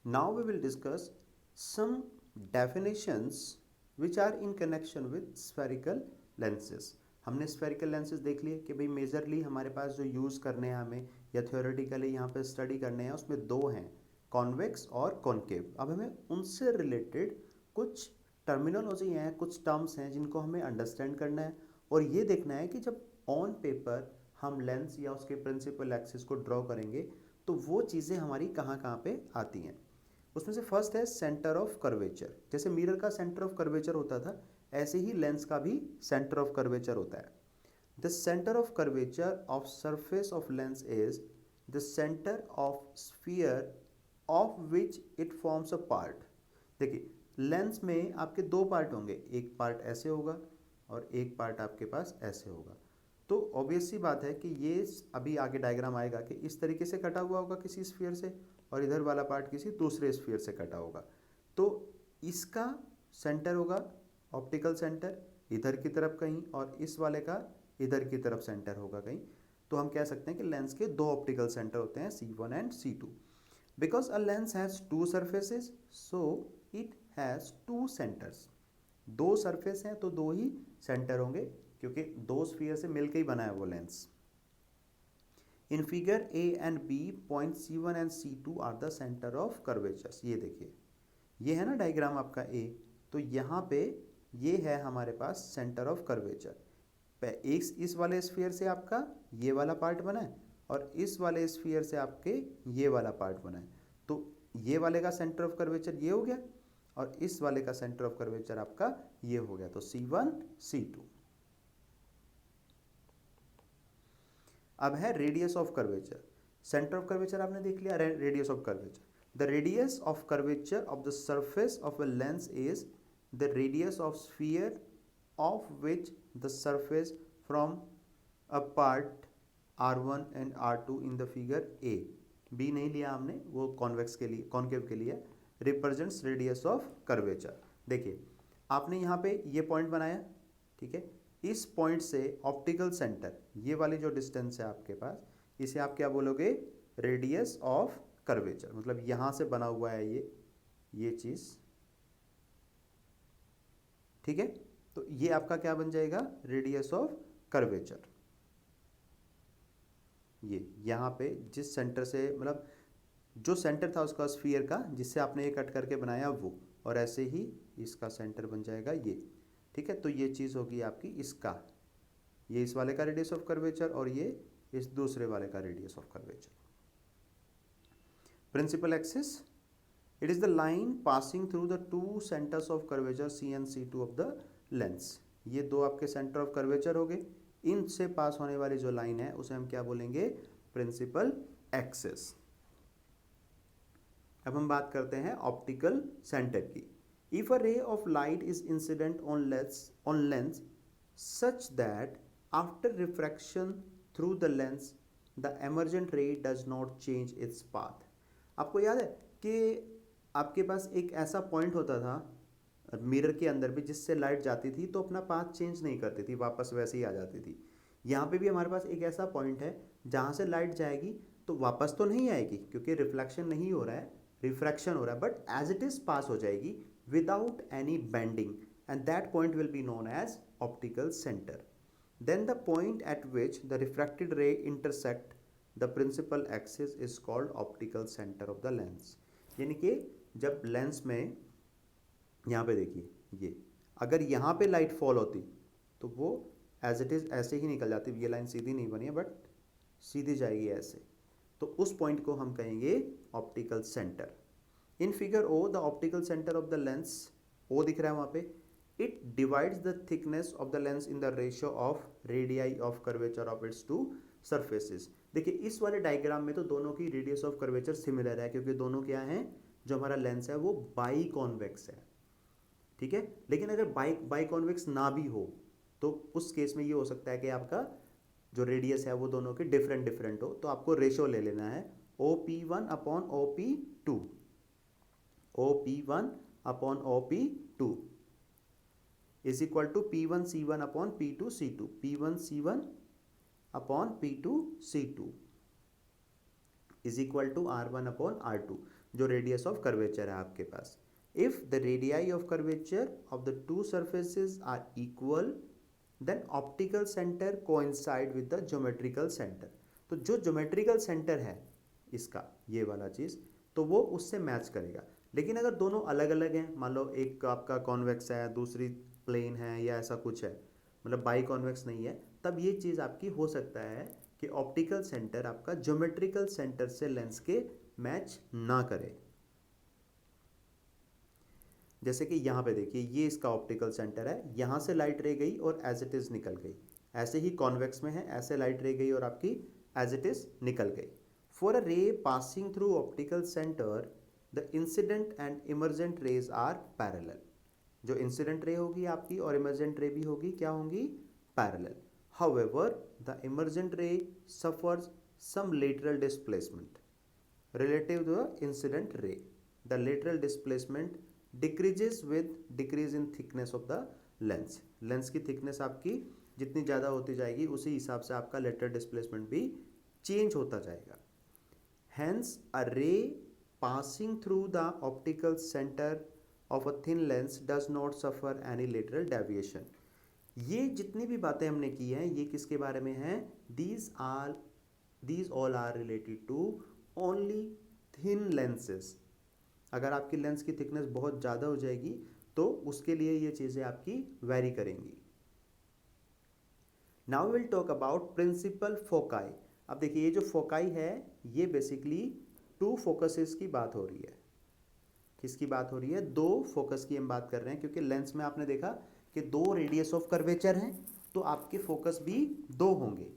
Now we will discuss some definitions which are in connection with spherical lenses. हमने spherical lenses देख लिए कि भाई मेजरली हमारे पास जो यूज़ करने हैं हमें या थियोरेटिकली यहाँ पे स्टडी करने हैं उसमें दो हैं, कॉन्वेक्स और कॉन्केव। अब हमें उनसे रिलेटेड कुछ टर्मिनोलॉजी हैं, कुछ टर्म्स हैं जिनको हमें अंडरस्टैंड करना है और ये देखना है कि जब ऑन पेपर हम लेंस या उसके प्रिंसिपल एक्सिस को ड्रॉ करेंगे तो वो चीज़ें हमारी कहाँ कहाँ पे आती हैं। उसमें से फर्स्ट है सेंटर ऑफ कर्वेचर। जैसे मिरर का सेंटर ऑफ कर्वेचर होता था, ऐसे ही लेंस का भी सेंटर ऑफ कर्वेचर होता है। The centre of curvature of surface of lens is the centre of sphere of which it forms a part. देखिए लेंस में आपके दो पार्ट होंगे, एक पार्ट ऐसे होगा और एक पार्ट आपके पास ऐसे होगा। तो ऑब्वियस सी बात है कि ये अभी आगे डायग्राम आएगा कि इस तरीके से कटा हुआ होगा किसी स्फीयर से और इधर वाला पार्ट किसी दूसरे स्फीयर से कटा होगा। तो इसका सेंटर होगा ऑप्टिकल सेंटर इधर की तरफ कहीं और इस वाले का इधर की तरफ सेंटर होगा कहीं। तो हम कह सकते हैं कि लेंस के दो ऑप्टिकल सेंटर होते हैं C1 and C2। Because a lens has to surfaces so it has two centres. दो सरफेस हैं तो दो ही सेंटर होंगे क्योंकि दो स्फीयर से मिलकर ही बना है वो lens. In figure A and B point C1 and C2 are the centre of curvatures. ये देखिए ये है ना डायग्राम आपका ए, तो यहाँ पे ये है हमारे पास सेंटर ऑफ कर्वेचर। इस वाले स्फीयर से आपका ये वाला पार्ट बना है और इस वाले स्फीयर से आपके ये वाला पार्ट बना है। तो ये वाले का सेंटर ऑफ कर्वेचर ये हो गया और इस वाले का सेंटर ऑफ कर्वेचर आपका ये हो गया, तो C1 C2। अब है radius of curvature. Centre of curvature आपने देख लिया, radius of curvature. The radius of curvature of the surface of a lens is the radius of sphere of which the surface from a part R1 and R2 in the figure A. B नहीं लिया हमने, वो convex के लिए, concave के लिए represents radius of curvature. देखिए आपने यहाँ पे ये पॉइंट बनाया, ठीक है, इस पॉइंट से ऑप्टिकल सेंटर ये वाली जो डिस्टेंस है आपके पास, इसे आप क्या बोलोगे, रेडियस ऑफ कर्वेचर। मतलब यहाँ से बना हुआ है ये चीज़, ठीक है। तो ये आपका क्या बन जाएगा, रेडियस ऑफ कर्वेचर। ये यहाँ पे जिस सेंटर से, मतलब जो सेंटर था उसका स्फीयर का जिससे आपने ये कट करके बनाया वो, और ऐसे ही इसका सेंटर बन जाएगा ये, ठीक है। तो ये चीज़ होगी आपकी इसका, ये इस वाले का रेडियस ऑफ कर्वेचर और ये इस दूसरे वाले का radius of curvature. Principal axis, it is the line passing through the two centres of curvature C and C2 of the lens. ये दो आपके सेंटर ऑफ कर्वेचर हो गए, इनसे पास होने वाली जो लाइन है उसे हम क्या बोलेंगे, प्रिंसिपल एक्सिस। अब हम बात करते हैं ऑप्टिकल सेंटर की। If a ray of light is incident on lens such that after refraction through the lens the emergent ray does not change its path. आपको याद है कि आपके पास एक ऐसा पॉइंट होता था मिरर के अंदर भी जिससे लाइट जाती थी तो अपना पाथ चेंज नहीं करती थी, वापस वैसे ही आ जाती थी। यहाँ पे भी हमारे पास एक ऐसा पॉइंट है जहाँ से लाइट जाएगी तो वापस तो नहीं आएगी क्योंकि रिफ्लेक्शन नहीं हो रहा है, रिफ्रैक्शन हो रहा है, but as it is pass हो जाएगी without any bending and that point will be known as optical centre. Then the point at which the refracted ray intersect the principal axis is called optical centre of the lens. यानी कि जब lens में, यहाँ पे देखिए ये, अगर यहाँ पे लाइट फॉल होती तो वो एज इट इज़ ऐसे ही निकल जाती, ये लाइन सीधी नहीं बनी है बट सीधी जाएगी ऐसे, तो उस पॉइंट को हम कहेंगे optical centre. In figure O the optical centre of the lens, O दिख रहा है वहाँ पे, it divides the thickness of the lens in the ratio of radii of curvature of its two surfaces. देखिए इस वाले डायग्राम में तो दोनों की रेडियस ऑफ कर्वेचर सिमिलर है क्योंकि दोनों क्या हैं, जो हमारा लेंस है वो बाई कॉन्वेक्स है, ठीक है। लेकिन अगर बाई कॉन्वेक्स ना भी हो तो उस केस में ये हो सकता है कि आपका जो रेडियस है वो दोनों के डिफरेंट डिफरेंट हो, तो आपको रेशो ले लेना है OP1 upon OP2, OP1 upon OP2 is equal to P1C1 upon P2C2, P1C1 upon P2C2। Is equal to R1 upon R2, जो रेडियस ऑफ कर्वेचर है आपके पास. If the radii of curvature of the two surfaces are equal then optical centre coincide with the geometrical centre. तो जो geometrical centre है इसका, ये वाला चीज़, तो वो उससे मैच करेगा. लेकिन अगर दोनों अलग अलग हैं, मान लो एक आपका कॉन्वेक्स है, दूसरी प्लेन है, या ऐसा कुछ है, मतलब बाई कॉन्वेक्स नहीं है, तब ये चीज़ आपकी हो सकता है कि ऑप्टिकल सेंटर आपका ज्योमेट्रिकल सेंटर से लेंस के मैच ना करे. जैसे कि यहाँ पे देखिए, ये इसका ऑप्टिकल सेंटर है, यहाँ से लाइट रे गई और एज इट इज़ निकल गई. ऐसे ही कॉन्वेक्स में है, ऐसे लाइट रे गई और आपकी एज इट इज़ निकल गई. For a ray passing through optical centre the incident and emergent rays are parallel. जो इंसिडेंट रे होगी आपकी और इमर्जेंट रे भी होगी, क्या होंगी? Parallel. However the emergent ray suffers some lateral displacement relative to the incident ray. The lateral displacement decreases with decrease in thickness of the lens. Lens की थिकनेस आपकी जितनी ज़्यादा होती जाएगी उसी हिसाब से आपका लेटरल डिस्प्लेसमेंट भी चेंज होता जाएगा. Hence a ray passing through the optical center of a thin lens does not suffer any lateral deviation. ये जितनी भी बातें हमने की हैं ये किसके बारे में हैं? These all are related to only thin lenses. अगर आपकी लेंस की थिकनेस बहुत ज़्यादा हो जाएगी तो उसके लिए ये चीज़ें आपकी वेरी करेंगी. Now will talk about principal foci. अब देखिए, ये जो फोकाई है ये बेसिकली टू फोकसेस की बात हो रही है. किसकी बात हो रही है? दो फोकस की हम बात कर रहे हैं, क्योंकि लेंस में आपने देखा कि दो रेडियस ऑफ कर्वेचर हैं, तो आपके फोकस भी दो होंगे.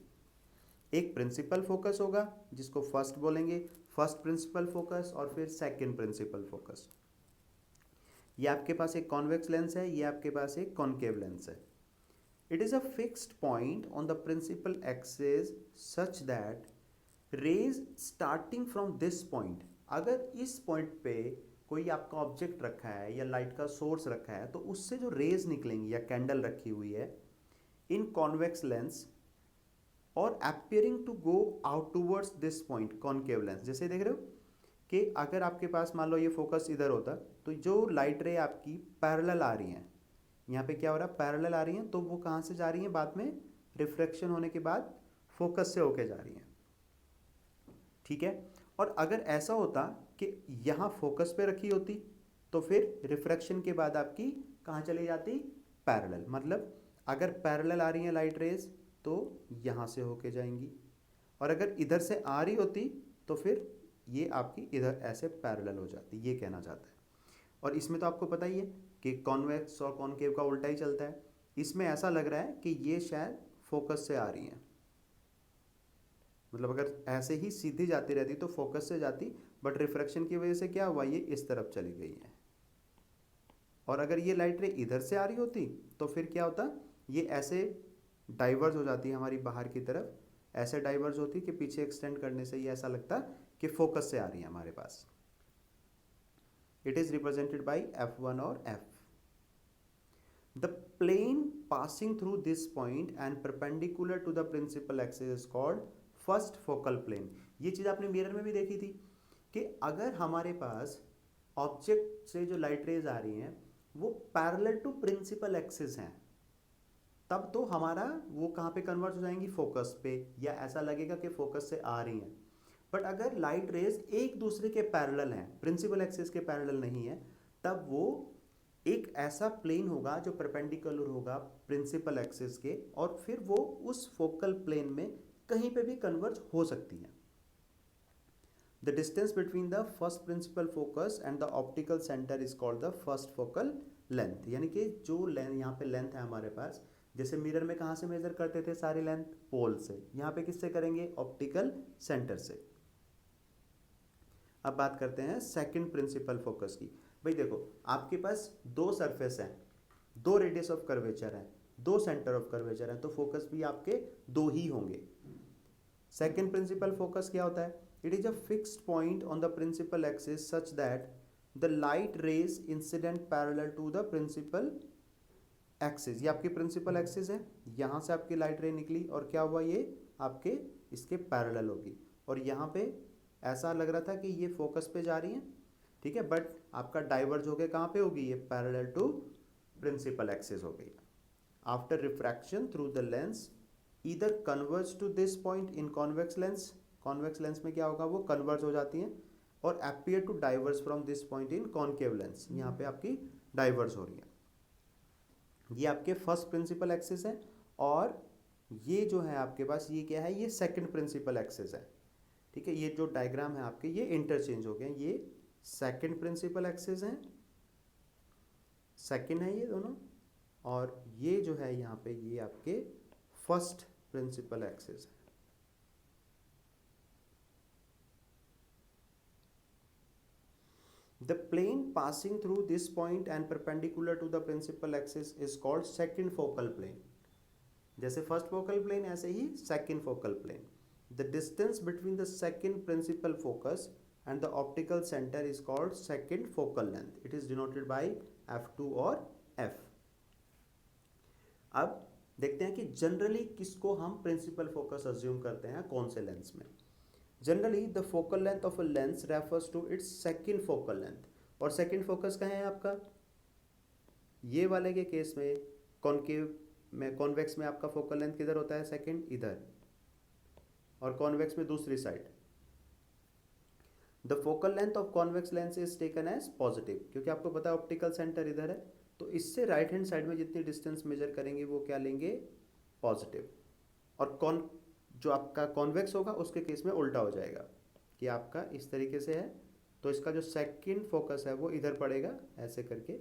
एक प्रिंसिपल फोकस होगा जिसको फर्स्ट बोलेंगे, फर्स्ट प्रिंसिपल फोकस, और फिर सेकंड प्रिंसिपल फोकस. ये आपके पास एक कॉन्वेक्स लेंस है, ये आपके पास एक कॉनकेव लेंस है. It is a fixed point on the principal axis such that rays starting from this point. अगर इस पॉइंट पे कोई आपका ऑब्जेक्ट रखा है या लाइट का सोर्स रखा है तो उससे जो रेज निकलेंगी या कैंडल रखी हुई है इन कॉन्वेक्स लेंस और appearing to go out towards this point concave lens. जैसे देख रहे हो कि अगर आपके पास मान लो ये फोकस इधर होता तो जो लाइट रे आपकी पैरेलल आ रही हैं, यहाँ पे क्या हो रहा है? पैरेलल आ रही हैं, तो वो कहाँ से जा रही हैं? बाद में रिफ्रैक्शन होने के बाद फोकस से होके जा रही हैं. ठीक है. और अगर ऐसा होता कि यहाँ फोकस पे रखी होती तो फिर रिफ्रैक्शन के बाद आपकी कहाँ चली जाती? पैरेलल. मतलब अगर पैरेलल आ रही हैं लाइट रेज तो यहाँ से होके जाएंगी, और अगर इधर से आ रही होती तो फिर ये आपकी इधर ऐसे पैरेलल हो जाती. ये कहना चाहता है. और इसमें तो आपको पता ही है कि कॉन्वेक्स और कॉनकेव का उल्टा ही चलता है. इसमें ऐसा लग रहा है कि ये शायद फोकस से आ रही हैं, मतलब अगर ऐसे ही सीधी जाती रहती तो फोकस से जाती, बट रिफ्रैक्शन की वजह से क्या हुआ? ये इस तरफ चली गई है. और अगर ये लाइट रे इधर से आ रही होती तो फिर क्या होता? ये ऐसे डाइवर्ज हो जाती है हमारी बाहर की तरफ, ऐसे डाइवर्ज होती कि पीछे एक्सटेंड करने से ये ऐसा लगता कि फोकस से आ रही है हमारे पास. It is represented by F1 और F. The plane passing through this point and perpendicular to the principal axis is called first focal plane. ये चीज़ आपने मिरर में भी देखी थी कि अगर हमारे पास ऑब्जेक्ट से जो लाइट रेज आ रही हैं वो पैरेलल टू प्रिंसिपल एक्सिस हैं, तब तो हमारा वो कहाँ पे कन्वर्ट हो जाएंगी? फोकस पे, या ऐसा लगेगा कि फोकस से आ रही हैं. बट अगर लाइट रेज एक दूसरे के पैरेलल हैं, प्रिंसिपल एक्सिस के पैरेलल नहीं है, तब वो एक ऐसा प्लेन होगा जो परपेंडिकुलर होगा प्रिंसिपल एक्सिस के, और फिर वो उस फोकल प्लेन में कहीं पे भी कन्वर्ज हो सकती हैं. The distance between the first principle focus and the optical centre is called the first focal length. यानी कि जो लेंथ यहाँ पे लेंथ है हमारे पास, जैसे मिरर में कहाँ से मेजर करते थे सारी लेंथ? पोल से. यहाँ पे किससे करेंगे? ऑप्टिकल सेंटर से. अब बात करते हैं सेकंड प्रिंसिपल फोकस की. भाई देखो, आपके पास दो सरफेस हैं, दो रेडियस ऑफ कर्वेचर हैं, दो सेंटर ऑफ कर्वेचर हैं, तो फोकस भी आपके दो ही होंगे. सेकंड प्रिंसिपल फोकस क्या होता है? It is a fixed point on the principal axis such that the light rays incident parallel to the principal axis. ये आपकी प्रिंसिपल एक्सिस है, यहाँ से आपकी लाइट रे निकली और क्या हुआ? ये आपके इसके पैरेलल होगी, और यहाँ पे ऐसा लग रहा था कि ये फोकस पे जा रही है, ठीक है, बट आपका डाइवर्ज हो गया कहाँ पे होगी, ये पैरेलल टू प्रिंसिपल एक्सिस हो गई। After refraction through the lens either converge to this point in convex lens, convex lens में क्या होगा, वो कन्वर्ज हो जाती हैं, और appear to diverse from this point in concave lens, यहाँ पे आपकी डाइवर्स हो रही है। ये आपके फर्स्ट प्रिंसिपल एक्सिस है, और ये जो है आपके पास ये क्या है, ये सेकंड प्रिंसिपल एक्सिस है, ठीक है। ये जो डायग्राम है आपके ये इंटरचेंज हो गए, ये सेकंड प्रिंसिपल एक्सिस है, सेकंड है ये दोनों, और ये जो है यहाँ पे ये आपके फर्स्ट प्रिंसिपल एक्सिस है। The plane passing through this point and perpendicular to the principal axis is called second focal plane. जैसे फर्स्ट फोकल प्लेन ऐसे ही second focal plane. The distance between the second principal focus and the optical center is called second focal length. It is denoted by f2 और f. अब देखते हैं कि generally किसको हम प्रिंसिपल फोकस अज्यूम करते हैं कौन से लेंस में। Generally the focal length of a lens refers to its second focal length, और सेकंड फोकस कहाँ है आपका, ये वाले के केस में कॉनकेव में, कॉन्वेक्स में आपका फोकल लेंथ किधर होता है, सेकंड इधर, और कॉन्वेक्स में दूसरी side. The focal length of convex lens is taken as positive, क्योंकि आपको पता है ऑप्टिकल सेंटर इधर है, तो इससे राइट हैंड साइड में जितनी डिस्टेंस मेजर करेंगे वो क्या लेंगे, पॉजिटिव। और जो आपका कॉन्वेक्स होगा उसके केस में उल्टा हो जाएगा, कि आपका इस तरीके से है, तो इसका जो सेकंड फोकस है वो इधर पड़ेगा ऐसे करके,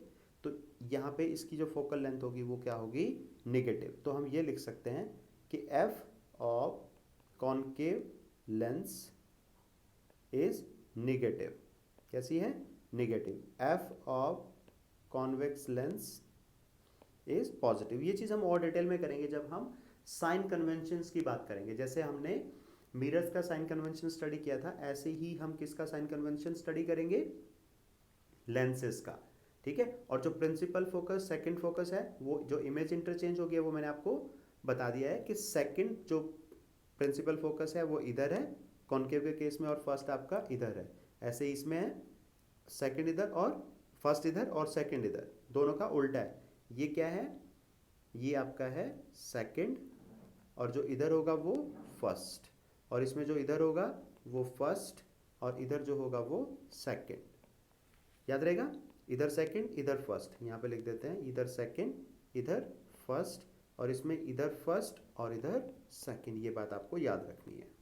तो यहाँ पे इसकी जो फोकल लेंथ होगी वो क्या होगी, नेगेटिव। तो हम ये लिख सकते हैं कि F of concave lens is negative. कैसी है, negative. F of convex lens is positive. ये चीज़ हम और डिटेल में करेंगे जब हम साइन कन्वेंशंस की बात करेंगे। जैसे हमने मिरर्स का साइन कन्वेंशन स्टडी किया था, ऐसे ही हम किसका साइन कन्वेंशन स्टडी करेंगे, लेंसेज का, ठीक है। और जो प्रिंसिपल फोकस सेकंड फोकस है, वो जो इमेज इंटरचेंज हो गया वो मैंने आपको बता दिया है कि सेकंड जो प्रिंसिपल फोकस है वो इधर है कॉनकेव के केस में, और फर्स्ट आपका इधर है। ऐसे ही इसमें है सेकंड इधर और फर्स्ट इधर और सेकंड इधर, दोनों का उल्टा है। ये क्या है, ये आपका है सेकंड, और जो इधर होगा वो फर्स्ट, और इसमें जो इधर होगा वो फर्स्ट, और इधर जो होगा वो सेकंड। याद रहेगा, इधर सेकंड इधर फर्स्ट, यहाँ पे लिख देते हैं इधर सेकंड इधर फर्स्ट, और इसमें इधर फर्स्ट और इधर सेकंड। ये बात आपको याद रखनी है।